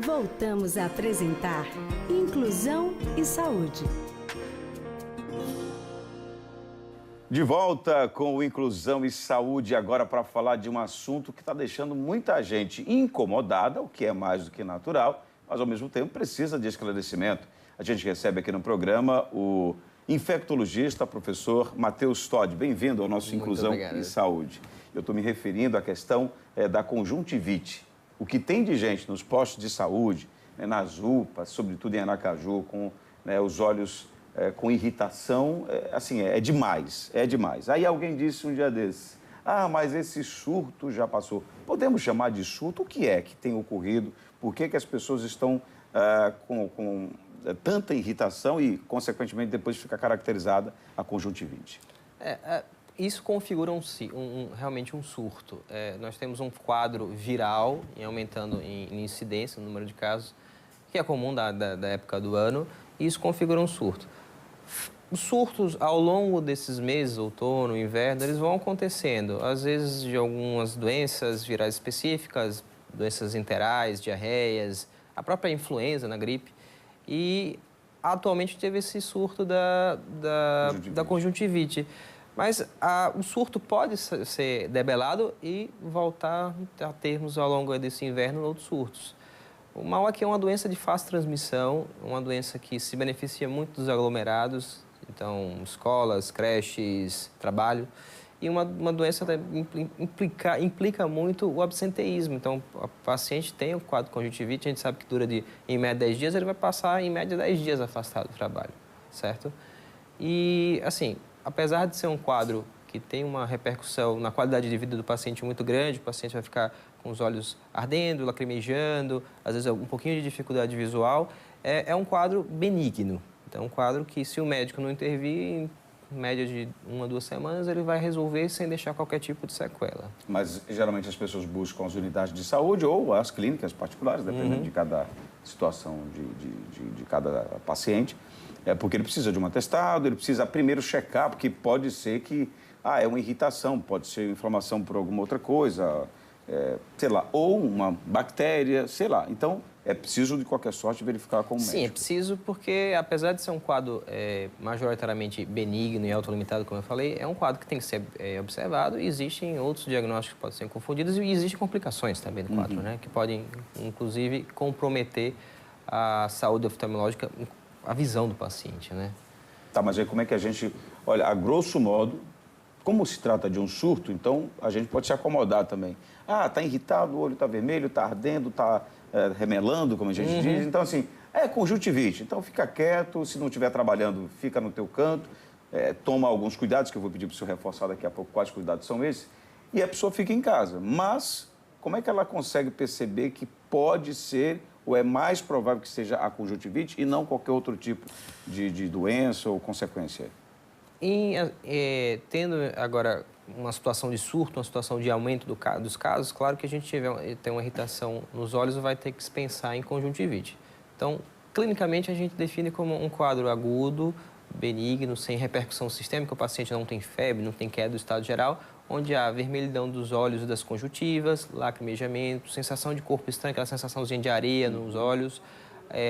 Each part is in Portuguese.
Voltamos a apresentar Inclusão e Saúde. De volta com o Inclusão e Saúde, agora para falar de um assunto que está deixando muita gente incomodada, o que é mais do que natural, mas ao mesmo tempo precisa de esclarecimento. A gente recebe aqui no programa o infectologista, professor Matheus Todi. Bem-vindo ao nosso Inclusão e Saúde. Eu estou me referindo à questão da conjuntivite. O que tem de gente nos postos de saúde, nas UPAs, sobretudo em Aracaju, com os olhos com irritação, é demais, é demais. Aí alguém disse um dia desses, mas esse surto já passou. Podemos chamar de surto? O que é que tem ocorrido? Por que as pessoas estão com tanta irritação e, consequentemente, depois fica caracterizada a conjuntivite? Isso configura realmente um surto. Nós temos um quadro viral aumentando em incidência, no número de casos, que é comum da época do ano, e isso configura um surto. Os surtos, ao longo desses meses, outono, inverno, eles vão acontecendo, às vezes de algumas doenças virais específicas, doenças enterais, diarreias, a própria influenza na gripe, e atualmente teve esse surto da conjuntivite. Mas o surto pode ser debelado e voltar a termos, ao longo desse inverno, outros surtos. O mal é que é uma doença de fácil transmissão, uma doença que se beneficia muito dos aglomerados, então escolas, creches, trabalho, e uma doença que implica muito o absenteísmo. Então, o paciente tem o quadro de conjuntivite, a gente sabe que dura em média 10 dias, ele vai passar em média 10 dias afastado do trabalho, certo? E, assim, apesar de ser um quadro que tem uma repercussão na qualidade de vida do paciente muito grande, o paciente vai ficar com os olhos ardendo, lacrimejando, às vezes um pouquinho de dificuldade visual, é um quadro benigno. Então, um quadro que, se o médico não intervir, em média de 1 a 2 semanas, ele vai resolver sem deixar qualquer tipo de sequela. Mas, geralmente, as pessoas buscam as unidades de saúde ou as clínicas particulares, dependendo de cada situação de cada paciente, porque ele precisa de um atestado, ele precisa primeiro checar, porque pode ser que é uma irritação, pode ser inflamação por alguma outra coisa, sei lá, ou uma bactéria, sei lá. Então, é preciso, de qualquer sorte, verificar com o médico. Sim, é preciso porque, apesar de ser um quadro majoritariamente benigno e autolimitado, como eu falei, é um quadro que tem que ser observado e existem outros diagnósticos que podem ser confundidos e existem complicações também do quadro, né? Que podem, inclusive, comprometer a saúde oftalmológica, a visão do paciente, né? Tá, mas aí como é que a gente... Olha, a grosso modo, como se trata de um surto, então a gente pode se acomodar também. Tá irritado, o olho tá vermelho, tá ardendo, tá remelando, como a gente diz. Então, assim, é conjuntivite. Então, fica quieto, se não estiver trabalhando, fica no teu canto, toma alguns cuidados, que eu vou pedir para o senhor reforçar daqui a pouco quais cuidados são esses, e a pessoa fica em casa. Mas, como é que ela consegue perceber que pode ser, ou é mais provável que seja a conjuntivite e não qualquer outro tipo de doença ou consequência? Tendo agora uma situação de surto, uma situação de aumento dos casos, claro que a gente tem uma irritação nos olhos e vai ter que se pensar em conjuntivite. Então, clinicamente, a gente define como um quadro agudo, benigno, sem repercussão sistêmica, o paciente não tem febre, não tem queda do estado geral, onde há vermelhidão dos olhos e das conjuntivas, lacrimejamento, sensação de corpo estranho, aquela sensaçãozinha de areia nos olhos.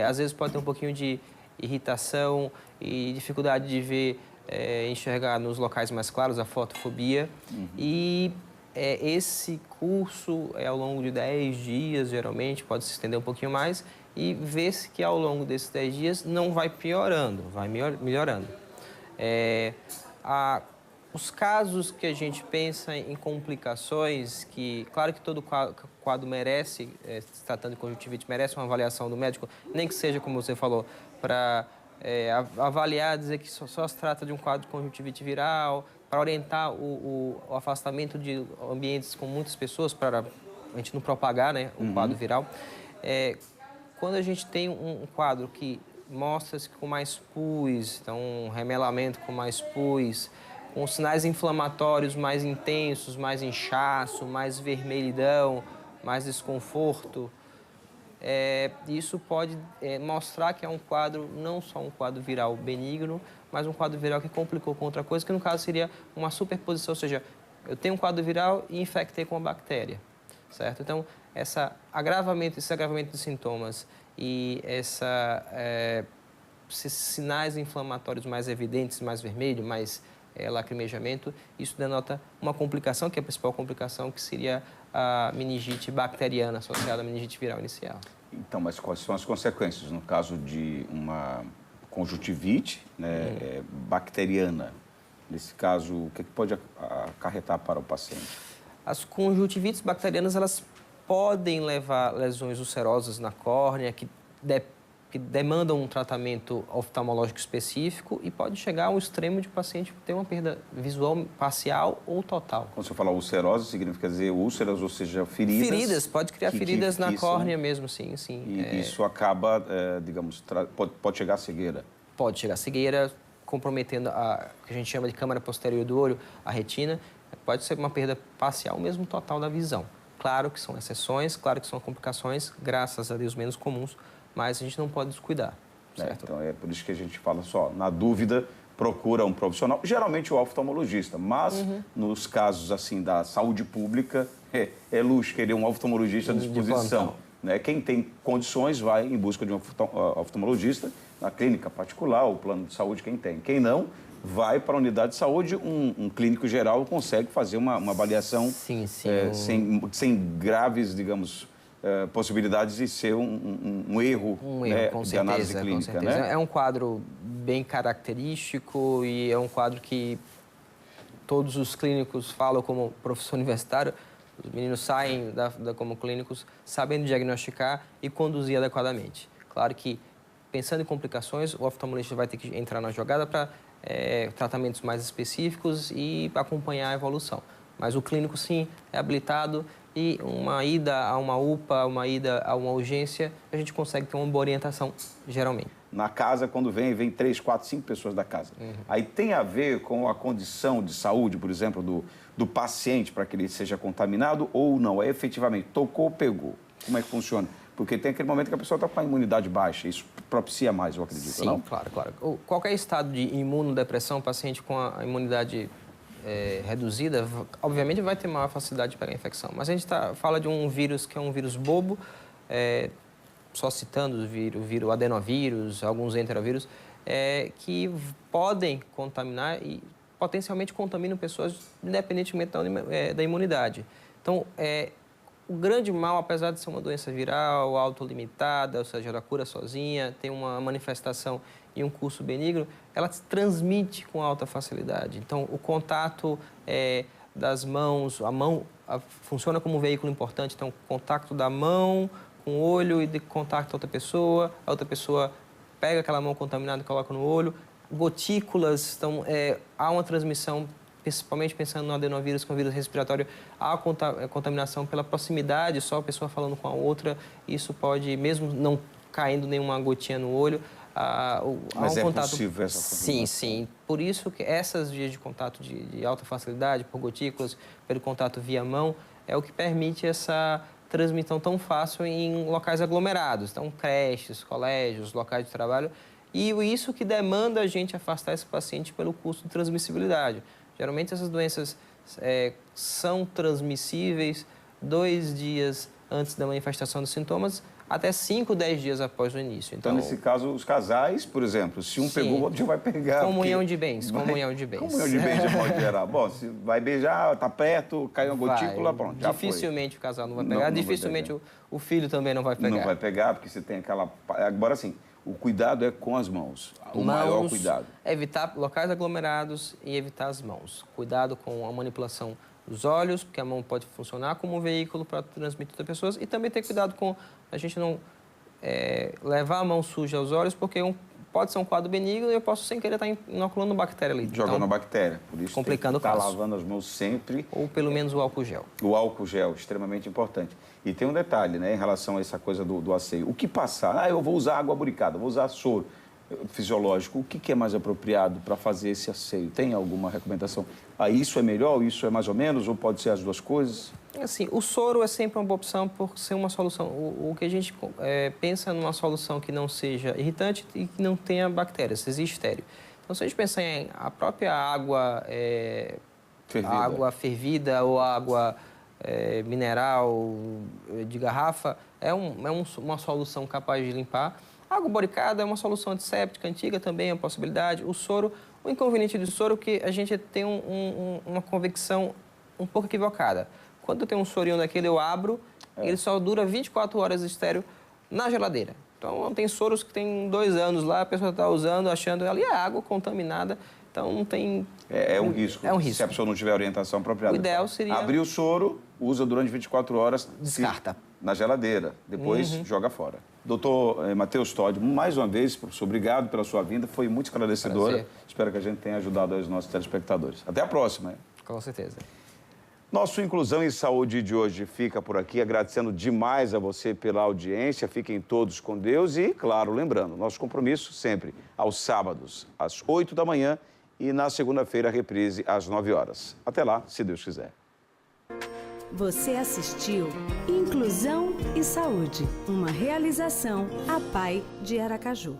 Às vezes pode ter um pouquinho de irritação e dificuldade de ver, enxergar nos locais mais claros, a fotofobia. E esse curso ao longo de 10 dias, geralmente, pode se estender um pouquinho mais, e ver-se que ao longo desses 10 dias não vai piorando, vai melhorando. Os casos que a gente pensa em complicações, que claro que todo quadro merece, se tratando de conjuntivite, merece uma avaliação do médico, nem que seja, como você falou, para avaliar, dizer que só se trata de um quadro de conjuntivite viral, para orientar o afastamento de ambientes com muitas pessoas, para a gente não propagar, né, o quadro viral. Quando a gente tem um quadro que mostra-se com mais pus, então um remelamento com mais pus, com sinais inflamatórios mais intensos, mais inchaço, mais vermelhidão, mais desconforto, isso pode mostrar que é um quadro, não só um quadro viral benigno, mas um quadro viral que complicou com outra coisa, que no caso seria uma superposição, ou seja, eu tenho um quadro viral e infectei com uma bactéria, certo? Então, esse agravamento de sintomas e esses sinais inflamatórios mais evidentes, mais vermelho, mais lacrimejamento, isso denota uma complicação, que é a principal complicação, que seria a meningite bacteriana associada à meningite viral inicial. Então, mas quais são as consequências no caso de uma conjuntivite, né, bacteriana? Nesse caso, o que pode acarretar para o paciente? As conjuntivites bacterianas, elas podem levar lesões ulcerosas na córnea, que demandam um tratamento oftalmológico específico e pode chegar ao extremo de o paciente ter uma perda visual parcial ou total. Quando você fala ulcerose, significa dizer úlceras, ou seja, feridas? Feridas, pode criar feridas na córnea mesmo, sim. E isso acaba, digamos, pode chegar à cegueira? Pode chegar à cegueira, comprometendo a que a gente chama de câmara posterior do olho, a retina. Pode ser uma perda parcial, mesmo total da visão. Claro que são exceções, claro que são complicações, graças a Deus, menos comuns, mas a gente não pode descuidar, certo? Então, é por isso que a gente fala só, na dúvida, procura um profissional, geralmente o oftalmologista, mas nos casos, assim, da saúde pública, é luxo querer um oftalmologista à disposição. Né? Quem tem condições vai em busca de um oftalmologista, na clínica particular, o plano de saúde, quem tem. Quem não, vai para a unidade de saúde, um clínico geral consegue fazer uma avaliação sem graves, digamos, possibilidades de ser um erro, com de análise certeza, clínica. com certeza. Né? É um quadro bem característico e é um quadro que todos os clínicos falam como professor universitário. Os meninos saem como clínicos sabendo diagnosticar e conduzir adequadamente. Claro que, pensando em complicações, o oftalmologista vai ter que entrar na jogada para tratamentos mais específicos e acompanhar a evolução. Mas o clínico, sim, é habilitado e uma ida a uma UPA, uma ida a uma urgência, a gente consegue ter uma boa orientação, geralmente. Na casa, quando vem 3, 4, 5 pessoas da casa. Aí tem a ver com a condição de saúde, por exemplo, do paciente, para que ele seja contaminado ou não? É efetivamente, tocou, pegou. Como é que funciona? Porque tem aquele momento que a pessoa está com a imunidade baixa, isso propicia mais, eu acredito, sim, não? Sim, claro. Qualquer estado de imunodepressão, paciente com a imunidade reduzida, obviamente vai ter maior facilidade de pegar a infecção. Mas a gente fala de um vírus que é um vírus bobo, só citando o adenovírus, alguns enterovírus, que podem contaminar e potencialmente contaminam pessoas independentemente da imunidade. Então, o grande mal, apesar de ser uma doença viral, autolimitada, ou seja, ela cura sozinha, tem uma manifestação e um curso benigno, ela se transmite com alta facilidade. Então, o contato das mãos, a mão funciona como um veículo importante. Então, o contato da mão com o olho e de contato a outra pessoa pega aquela mão contaminada e coloca no olho. Gotículas, então, há uma transmissão, principalmente pensando no adenovírus, com o vírus respiratório, há contaminação pela proximidade, só a pessoa falando com a outra, isso pode, mesmo não caindo nenhuma gotinha no olho, mas há um contato possível essa contaminação? Sim. Por isso que essas vias de contato de alta facilidade, por gotículas, pelo contato via mão, é o que permite essa transmissão tão fácil em locais aglomerados. Então, creches, colégios, locais de trabalho, e isso que demanda a gente afastar esse paciente pelo custo de transmissibilidade. Geralmente, essas doenças são transmissíveis 2 dias antes da manifestação dos sintomas, até 5, 10 dias após o início. Então, nesse caso, os casais, por exemplo, se um pegou, o outro já vai pegar. Comunhão de bens. Comunhão de bens já pode gerar. Bom, se vai beijar, está perto, caiu uma gotícula, pronto, já dificilmente o casal não vai pegar, dificilmente o filho também não vai pegar. Não vai pegar, porque você tem aquela... Agora, sim, o cuidado é com as mãos, o maior cuidado. Evitar locais aglomerados e evitar as mãos. Cuidado com a manipulação dos olhos, porque a mão pode funcionar como um veículo para transmitir outras pessoas. E também ter cuidado com a gente não levar a mão suja aos olhos, porque pode ser um quadro benigno e eu posso, sem querer, estar inoculando bactéria ali. Jogando a bactéria. Por isso complicando tem que estar lavando as mãos sempre. Ou pelo menos o álcool gel. O álcool gel, extremamente importante. E tem um detalhe, né, em relação a essa coisa do asseio. O que passar? Eu vou usar água buricada, vou usar soro fisiológico. O que é mais apropriado para fazer esse asseio? Tem alguma recomendação? Isso é melhor, isso é mais ou menos, ou pode ser as duas coisas? Assim, o soro é sempre uma boa opção por ser uma solução. O que a gente pensa numa solução que não seja irritante e que não tenha bactérias, seja estéril. Então, se a gente pensar em a própria água fervida ou água mineral, de garrafa, uma solução capaz de limpar. A água boricada é uma solução antisséptica antiga também, é uma possibilidade. O soro, o inconveniente do soro é que a gente tem uma convicção um pouco equivocada. Quando eu tenho um sorinho daquele, eu abro, ele só dura 24 horas estéreo na geladeira. Então, tem soros que tem 2 anos lá, a pessoa está usando, achando ali é água contaminada, então não tem... É um risco. É um risco. Se a pessoa não tiver orientação apropriada. O ideal seria... Abrir o soro, usa durante 24 horas. Descarta. Na geladeira. Depois joga fora. Doutor Matheus Todi, mais uma vez, professor, obrigado pela sua vinda. Foi muito esclarecedora. Prazer. Espero que a gente tenha ajudado os nossos telespectadores. Até a próxima. Com certeza. Nosso Inclusão e Saúde de hoje fica por aqui, agradecendo demais a você pela audiência. Fiquem todos com Deus e, claro, lembrando, nosso compromisso sempre aos sábados, às 8 da manhã e na segunda-feira, reprise às 9 horas. Até lá, se Deus quiser. Você assistiu Inclusão e Saúde, uma realização APAE de Aracaju.